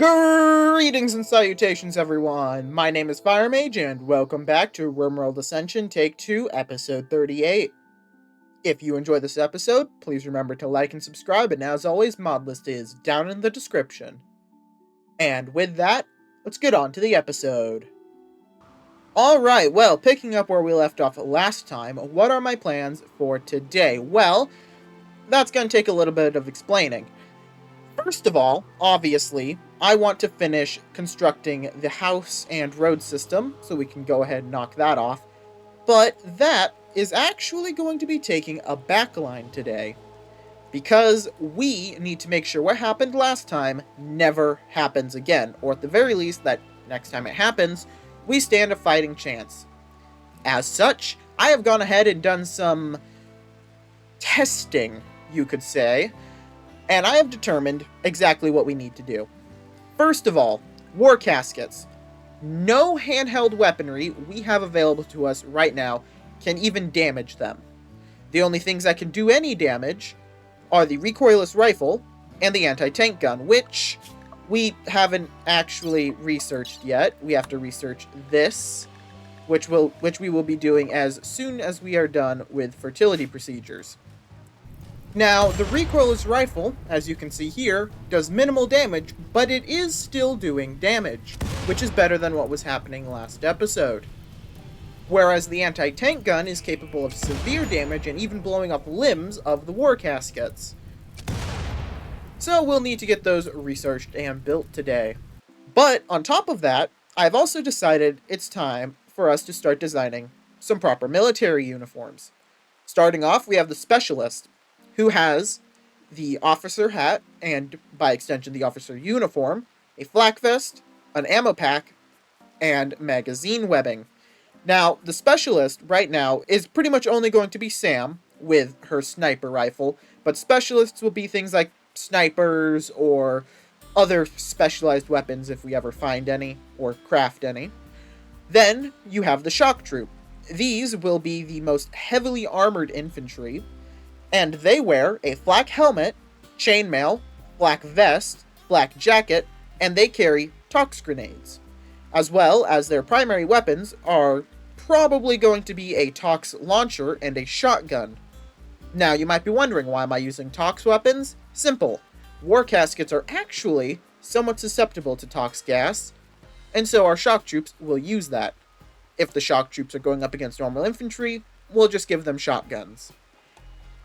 Greetings and salutations, everyone! My name is Firemage, and welcome back to Rimworld Ascension Take 2, Episode 38. If you enjoy this episode, please remember to like and subscribe, and as always, mod list is down in the description. And with that, let's get on to the episode. Alright, well, picking up where we left off last time, what are my plans for today? Well, that's going to take a little bit of explaining. First of all, obviously, I want to finish constructing the house and road system, so we can go ahead and knock that off. But that is actually going to be taking a backline today, because we need to make sure what happened last time never happens again, or at the very least, that next time it happens, we stand a fighting chance. As such, I have gone ahead and done some testing, you could say, and I have determined exactly what we need to do. First of all, war caskets. No handheld weaponry we have available to us right now can even damage them. The only things that can do any damage are the recoilless rifle and the anti-tank gun, which we haven't actually researched yet. We have to research this, which we will be doing as soon as we are done with fertility procedures. Now, the recoilless rifle, as you can see here, does minimal damage, but it is still doing damage, which is better than what was happening last episode. Whereas the anti-tank gun is capable of severe damage and even blowing up limbs of the war caskets. So we'll need to get those researched and built today. But on top of that, I've also decided it's time for us to start designing some proper military uniforms. Starting off, we have the Specialist, who has the officer hat, and by extension the officer uniform, a flak vest, an ammo pack, and magazine webbing. Now, the Specialist right now is pretty much only going to be Sam with her sniper rifle, but Specialists will be things like snipers or other specialized weapons if we ever find any or craft any. Then you have the Shock Troop. These will be the most heavily armored infantry, and they wear a flak helmet, chainmail, black vest, black jacket, and they carry tox grenades. As well as their primary weapons are probably going to be a tox launcher and a shotgun. Now, you might be wondering, why am I using tox weapons? Simple. War caskets are actually somewhat susceptible to tox gas, and so our shock troops will use that. If the shock troops are going up against normal infantry, we'll just give them shotguns.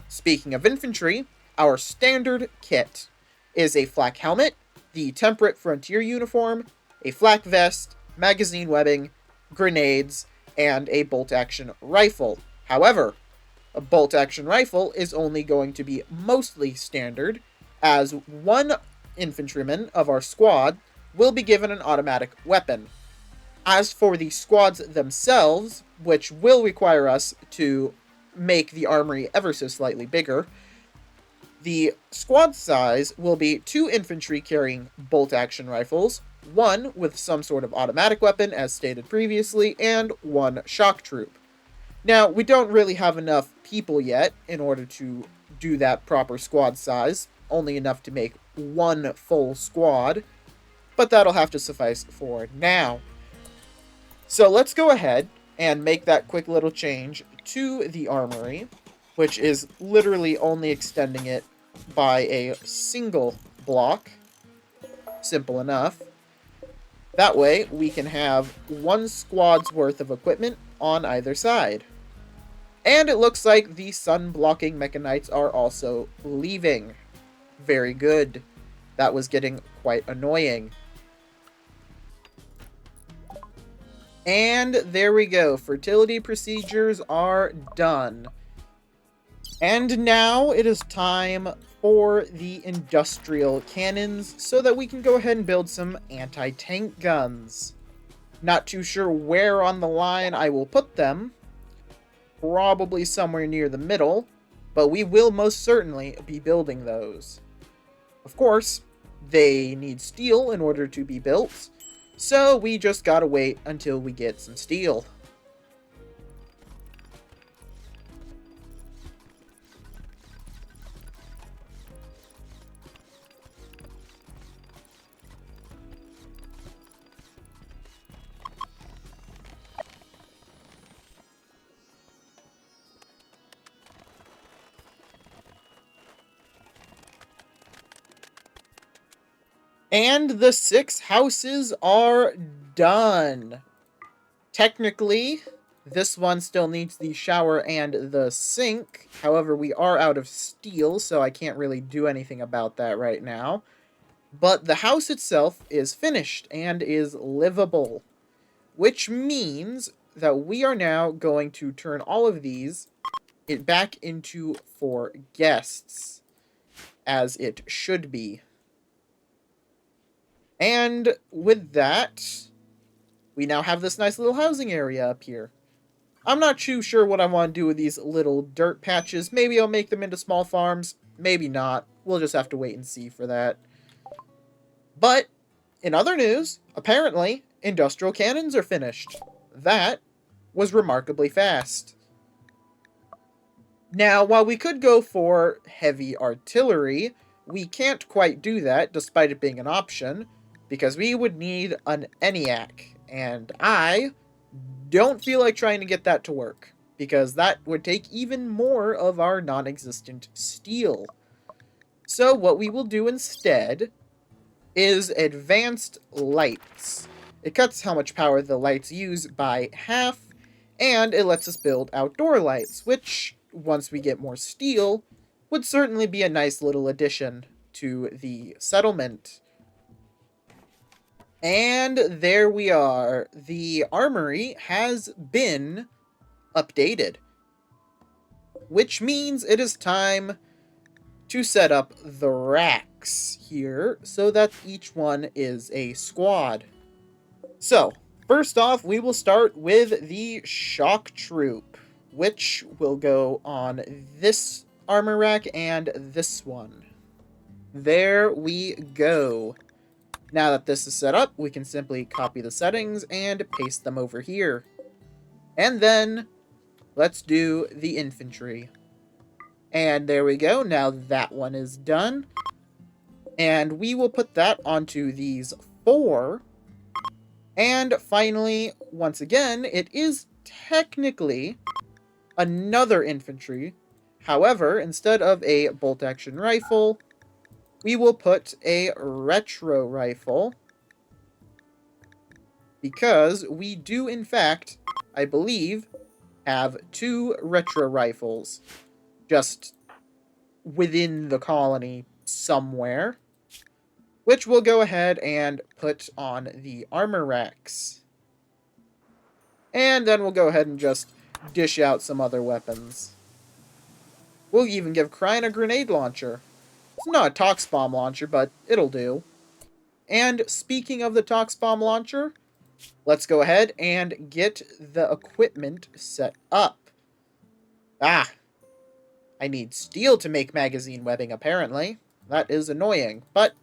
Speaking of infantry, our standard kit is a flak helmet, the Temperate Frontier uniform, a flak vest, magazine webbing, grenades, and a bolt-action rifle. However, a bolt-action rifle is only going to be mostly standard, as one infantryman of our squad will be given an automatic weapon. As for the squads themselves, which will require us to make the armory ever so slightly bigger, the squad size will be 2 infantry carrying bolt-action rifles, 1 with some sort of automatic weapon, as stated previously, and 1 shock troop. Now, we don't really have enough people yet in order to do that proper squad size, only enough to make 1 full squad, but that'll have to suffice for now. So let's go ahead and make that quick little change to the armory, which is literally only extending it by a single block. Simple enough. That way, we can have 1 squad's worth of equipment on either side. And it looks like the sun-blocking Mechanoids are also leaving. Very good. That was getting quite annoying. And there we go. Fertility procedures are done. And now it is time for the industrial cannons so that we can go ahead and build some anti-tank guns. Not too sure where on the line I will put them. Probably somewhere near the middle, but we will most certainly be building those. Of course, they need steel in order to be built, so we just gotta wait until we get some steel. And the 6 houses are done. Technically, this one still needs the shower and the sink. However, we are out of steel, so I can't really do anything about that right now. But the house itself is finished and is livable, which means that we are now going to turn all of these back into for guests, as it should be. And with that, we now have this nice little housing area up here. I'm not too sure what I want to do with these little dirt patches. Maybe I'll make them into small farms. Maybe not. We'll just have to wait and see for that. But, in other news, apparently, industrial cannons are finished. That was remarkably fast. Now, while we could go for heavy artillery, we can't quite do that, despite it being an option, because we would need an ENIAC, and I don't feel like trying to get that to work, because that would take even more of our non-existent steel. So what we will do instead is advanced lights. It cuts how much power the lights use by half, and it lets us build outdoor lights, which, once we get more steel, would certainly be a nice little addition to the settlement. And there we are. The armory has been updated, which means it is time to set up the racks here so that each one is a squad. So, first off, we will start with the shock troop, which will go on this armor rack and this one. There we go. Now that this is set up, we can simply copy the settings and paste them over here. And then, let's do the infantry. And there we go, now that one is done. And we will put that onto these 4. And finally, once again, it is technically another infantry. However, instead of a bolt-action rifle, we will put a retro rifle, because we do, in fact, I believe, have 2 retro rifles just within the colony somewhere, which we'll go ahead and put on the armor racks. And then we'll go ahead and just dish out some other weapons. We'll even give Krine a grenade launcher. It's not a Tox Bomb launcher, but it'll do. And speaking of the Tox Bomb launcher, let's go ahead and get the equipment set up. Ah, I need steel to make magazine webbing, apparently. That is annoying, but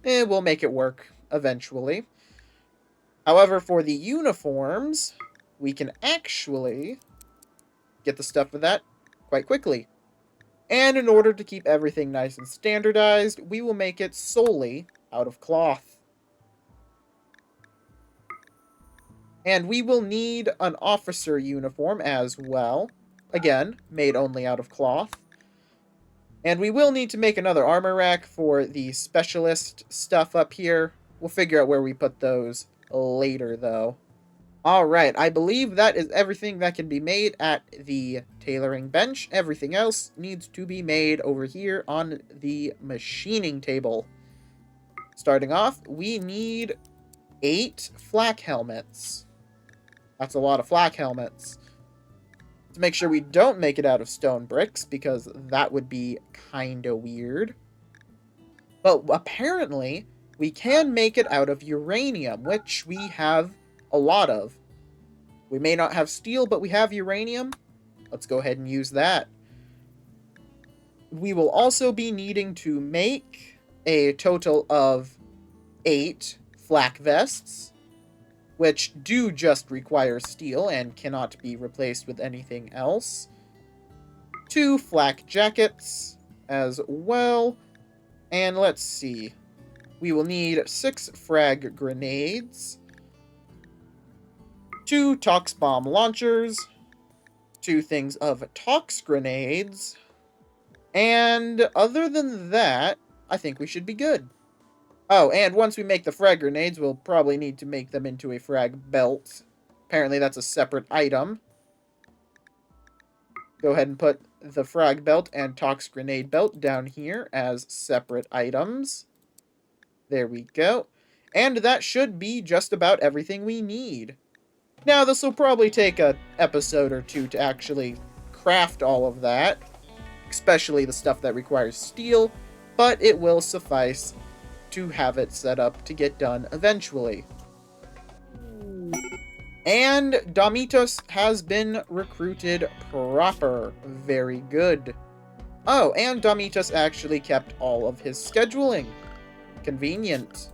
we'll make it work eventually. However, for the uniforms, we can actually get the stuff for that quite quickly. And in order to keep everything nice and standardized, we will make it solely out of cloth. And we will need an officer uniform as well. Again, made only out of cloth. And we will need to make another armor rack for the specialist stuff up here. We'll figure out where we put those later, though. Alright, I believe that is everything that can be made at the tailoring bench. Everything else needs to be made over here on the machining table. Starting off, we need 8 flak helmets. That's a lot of flak helmets. To make sure we don't make it out of stone bricks, because that would be kinda weird. But apparently, we can make it out of uranium, which we have a lot of. We may not have steel, but we have uranium. Let's go ahead and use that. We will also be needing to make a total of 8 flak vests, which do just require steel and cannot be replaced with anything else. 2 flak jackets as well. And let's see. We will need 6 frag grenades, 2 Tox Bomb launchers, 2 things of Tox grenades, and other than that, I think we should be good. Oh, and once we make the frag grenades, we'll probably need to make them into a frag belt. Apparently that's a separate item. Go ahead and put the frag belt and tox grenade belt down here as separate items. There we go. And that should be just about everything we need. Now, this will probably take an episode or two to actually craft all of that, especially the stuff that requires steel, but it will suffice to have it set up to get done eventually. And Domitos has been recruited proper. Very good. Oh, and Domitos actually kept all of his scheduling. Convenient.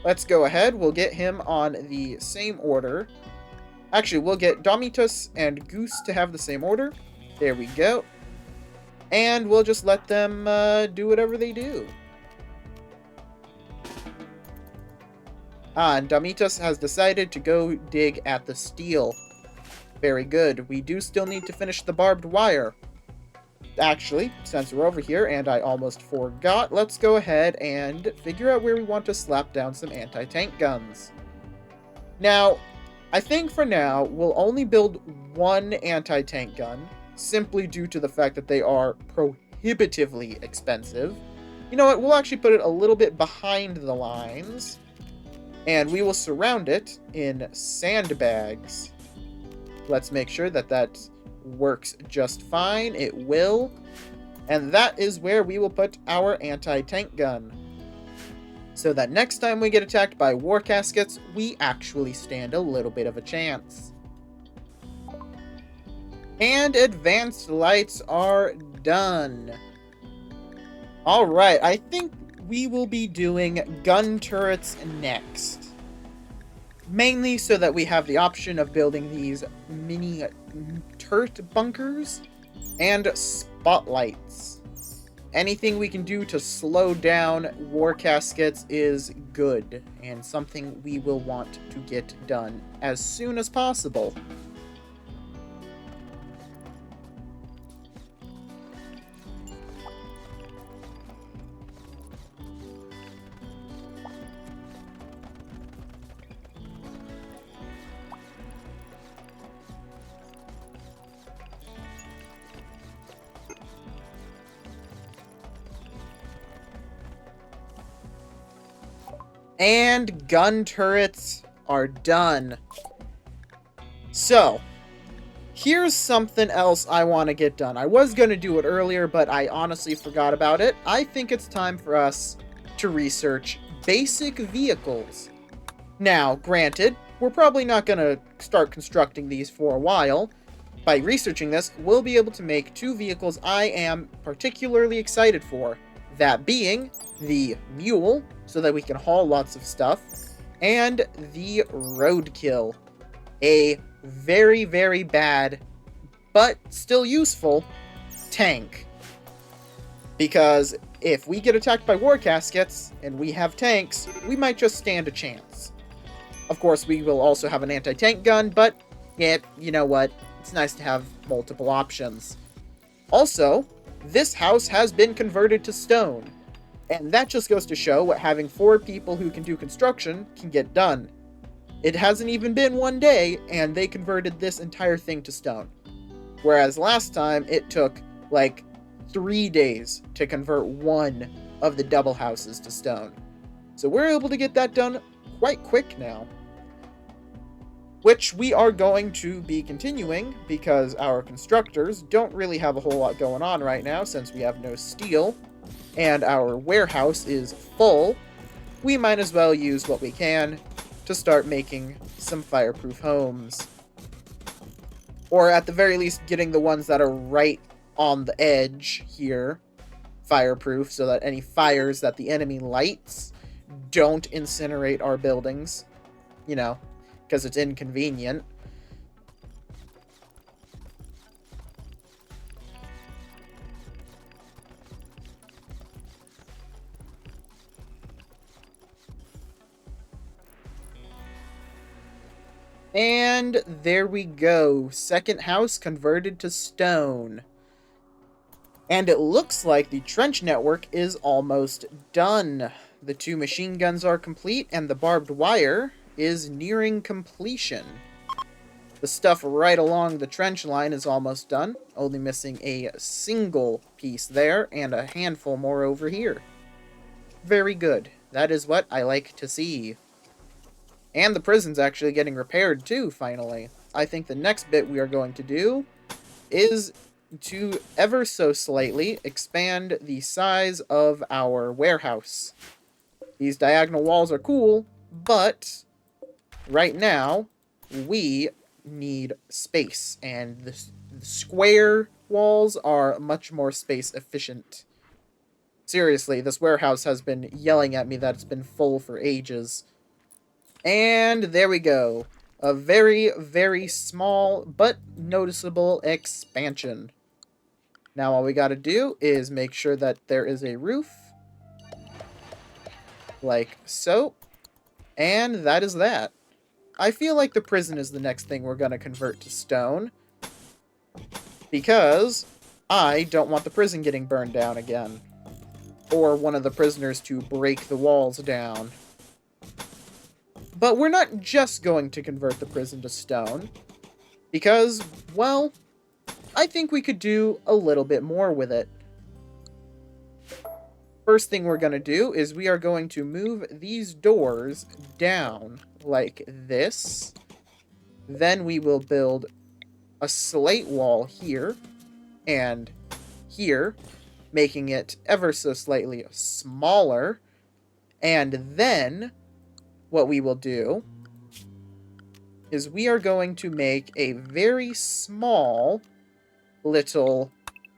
Let's go ahead. We'll get him on the same order. Actually, we'll get Domitos and Goose to have the same order. There we go. And we'll just let them do whatever they do. And Domitos has decided to go dig at the steel. Very good. We do still need to finish the barbed wire. Actually, since we're over here and I almost forgot, let's go ahead and figure out where we want to slap down some anti-tank guns. Now, I think for now, we'll only build one anti-tank gun, simply due to the fact that they are prohibitively expensive. You know what, we'll actually put it a little bit behind the lines, and we will surround it in sandbags. Let's make sure that that works just fine. It will. And that is where we will put our anti-tank gun. So that next time we get attacked by war caskets, we actually stand a little bit of a chance. And advanced lights are done. Alright, I think we will be doing gun turrets next. Mainly so that we have the option of building these mini turret bunkers and spotlights. Anything we can do to slow down war caskets is good, and something we will want to get done as soon as possible. And gun turrets are done. So, here's something else I want to get done. I was going to do it earlier, but I honestly forgot about it. I think it's time for us to research basic vehicles. Now, granted, we're probably not going to start constructing these for a while. By researching this, we'll be able to make two vehicles I am particularly excited for. That being the mule, so that we can haul lots of stuff, and the roadkill, a very, very bad, but still useful, tank. Because if we get attacked by war caskets, and we have tanks, we might just stand a chance. Of course, we will also have an anti-tank gun, but, yeah, you know what, it's nice to have multiple options. Also, this house has been converted to stone. And that just goes to show what having 4 people who can do construction can get done. It hasn't even been one day, and they converted this entire thing to stone. Whereas last time, it took, like, 3 days to convert one of the double houses to stone. So we're able to get that done quite quick now. Which we are going to be continuing, because our constructors don't really have a whole lot going on right now, since we have no steel. And our warehouse is full. We might as well use what we can to start making some fireproof homes. Or at the very least, getting the ones that are right on the edge here fireproof, so that any fires that the enemy lights don't incinerate our buildings. You know, because it's inconvenient. And there we go. Second house converted to stone. And it looks like the trench network is almost done. The 2 machine guns are complete, and the barbed wire is nearing completion. The stuff right along the trench line is almost done, only missing a single piece there, and a handful more over here. Very good. That is what I like to see. And the prison's actually getting repaired too, finally. I think the next bit we are going to do is to ever so slightly expand the size of our warehouse. These diagonal walls are cool, but right now we need space, and the square walls are much more space efficient. Seriously, this warehouse has been yelling at me that it's been full for ages. And there we go. A very, very small but noticeable expansion. Now all we gotta do is make sure that there is a roof. Like so. And that is that. I feel like the prison is the next thing we're gonna convert to stone. Because I don't want the prison getting burned down again. Or one of the prisoners to break the walls down. But we're not just going to convert the prison to stone. Because, well, I think we could do a little bit more with it. First thing we're going to do is we are going to move these doors down like this. Then we will build a slate wall here and here, making it ever so slightly smaller. And then what we will do is we are going to make a very small little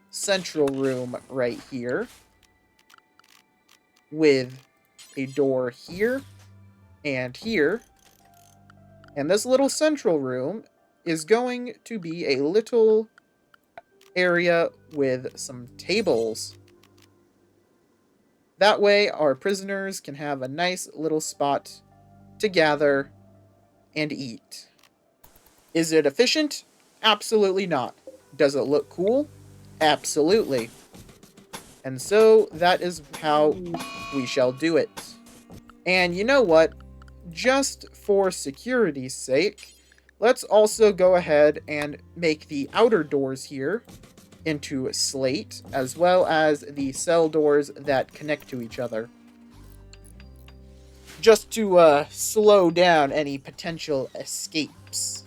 central room right here with a door here and here. And this little central room is going to be a little area with some tables. That way our prisoners can have a nice little spot to gather and eat. Is it efficient? Absolutely not. Does it look cool? Absolutely. And so that is how we shall do it. And you know what? Just for security's sake, let's also go ahead and make the outer doors here into slate, as well as the cell doors that connect to each other. Just to slow down any potential escapes.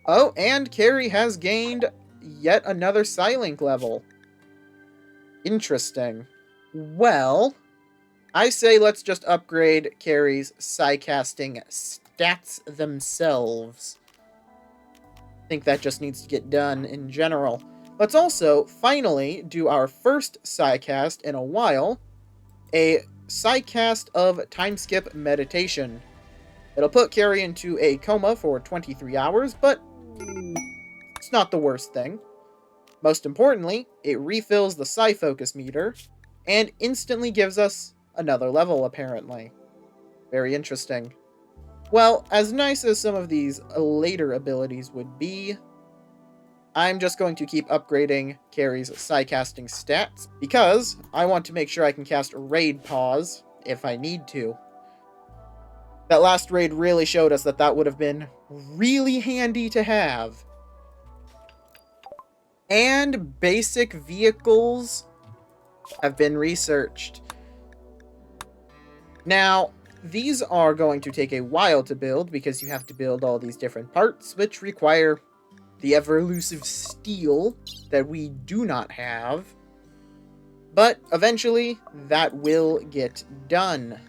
Oh, and Carrie has gained yet another Psylink level. Interesting. Well, I say let's just upgrade Carrie's Psycasting stats themselves. I think that just needs to get done in general. Let's also finally do our first Psycast in a while. A Psycast of Time Skip Meditation. It'll put Carrie into a coma for 23 hours, but it's not the worst thing. Most importantly, it refills the Psy Focus meter, and instantly gives us another level, apparently. Very interesting. Well, as nice as some of these later abilities would be, I'm just going to keep upgrading Carrie's Psycasting stats, because I want to make sure I can cast Raid Pause if I need to. That last raid really showed us that that would have been really handy to have. And basic vehicles have been researched. Now, these are going to take a while to build, because you have to build all these different parts, which require the ever-elusive steel that we do not have. But eventually, that will get done.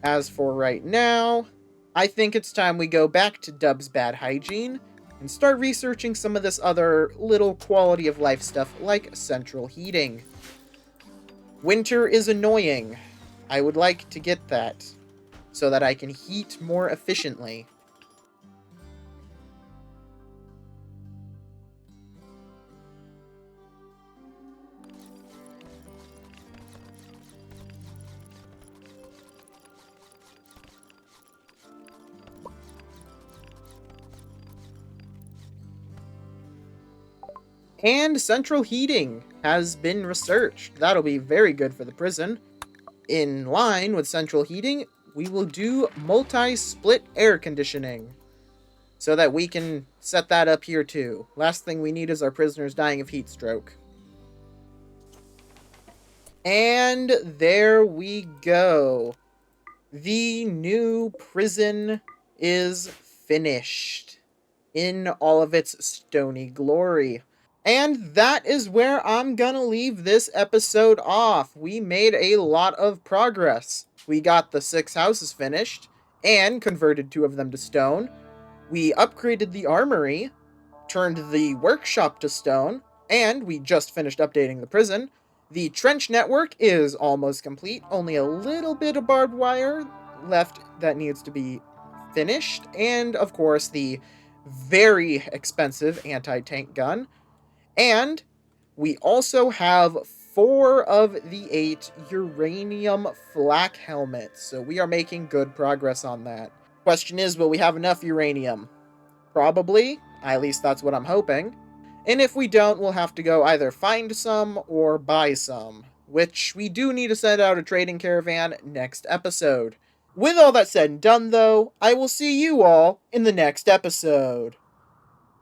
As for right now, I think it's time we go back to Dub's Bad Hygiene and start researching some of this other little quality of life stuff like central heating. Winter is annoying. I would like to get that so that I can heat more efficiently. And central heating has been researched. That'll be very good for the prison. in line with central heating, we will do multi-split air conditioning, so that we can set that up here too. Last thing we need is our prisoners dying of heat stroke. And there we go. The new prison is finished in all of its stony glory. And that is where I'm gonna leave this episode off. We made a lot of progress. We got the 6 houses finished and converted 2 of them to stone. We upgraded the armory, turned the workshop to stone, and we just finished updating the prison. The trench network is almost complete, only a little bit of barbed wire left that needs to be finished, and of course the very expensive anti-tank gun. And we also have 4 of the 8 uranium flak helmets, so we are making good progress on that. Question is, will we have enough uranium? Probably. At least that's what I'm hoping. And if we don't, we'll have to go either find some or buy some, which we do need to send out a trading caravan next episode. With all that said and done, though, I will see you all in the next episode.